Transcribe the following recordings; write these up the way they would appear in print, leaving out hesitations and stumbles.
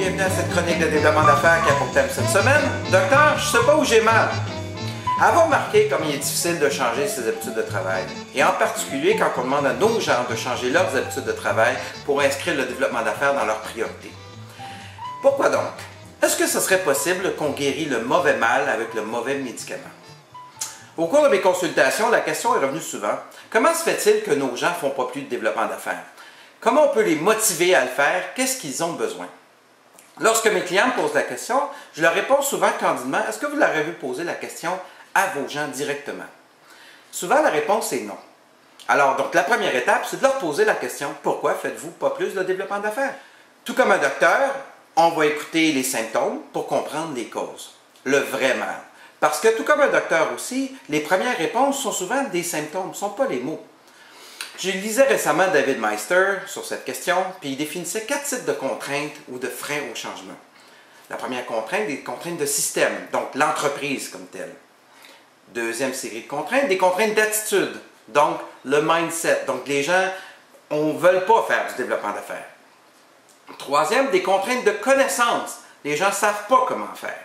bienvenue à cette chronique de développement d'affaires qui a pour thème cette semaine. Docteur, je sais pas où j'ai mal. Avez-vous remarqué comme il est difficile de changer ses habitudes de travail? Et en particulier quand on demande à nos gens de changer leurs habitudes de travail pour inscrire le développement d'affaires dans leurs priorités. Pourquoi donc? Est-ce que ce serait possible qu'on guérit le mauvais mal avec le mauvais médicament? Au cours de mes consultations, la question est revenue souvent. Comment se fait-il que nos gens ne font pas plus de développement d'affaires? Comment on peut les motiver à le faire? Qu'est-ce qu'ils ont besoin? Lorsque mes clients me posent la question, je leur réponds souvent candidement, est-ce que vous leur avez posé la question à vos gens directement? Souvent, la réponse est non. Alors, donc, la première étape, c'est de leur poser la question, pourquoi faites-vous pas plus de développement d'affaires? Tout comme un docteur, on va écouter les symptômes pour comprendre les causes, le vrai mal. Parce que tout comme un docteur aussi, les premières réponses sont souvent des symptômes, ne sont pas les mots. Je lisais récemment David Meister sur cette question, puis il définissait 4 types de contraintes ou de freins au changement. La première contrainte, des contraintes de système, donc l'entreprise comme telle. Deuxième série de contraintes, des contraintes d'attitude, donc le mindset, donc les gens ne veulent pas faire du développement d'affaires. Troisième, des contraintes de connaissance, les gens ne savent pas comment faire.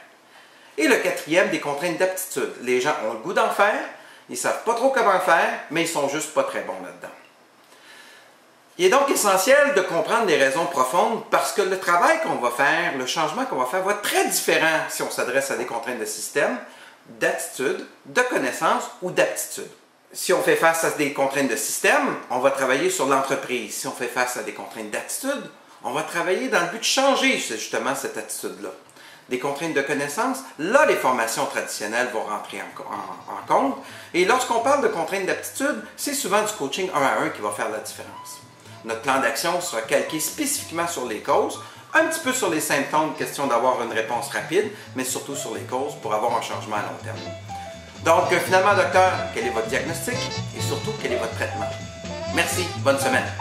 Et le quatrième, des contraintes d'aptitude, les gens ont le goût d'en faire, ils ne savent pas trop comment faire, mais ils ne sont juste pas très bons là-dedans. Il est donc essentiel de comprendre les raisons profondes parce que le travail qu'on va faire, le changement qu'on va faire va être très différent si on s'adresse à des contraintes de système, d'attitude, de connaissance ou d'aptitude. Si on fait face à des contraintes de système, on va travailler sur l'entreprise. Si on fait face à des contraintes d'attitude, on va travailler dans le but de changer justement cette attitude-là. Des contraintes de connaissance, là les formations traditionnelles vont rentrer en compte. Et lorsqu'on parle de contraintes d'aptitude, c'est souvent du coaching 1 à 1 qui va faire la différence. Notre plan d'action sera calqué spécifiquement sur les causes, un petit peu sur les symptômes, question d'avoir une réponse rapide, mais surtout sur les causes pour avoir un changement à long terme. Donc finalement, docteur, quel est votre diagnostic et surtout quel est votre traitement? Merci, bonne semaine.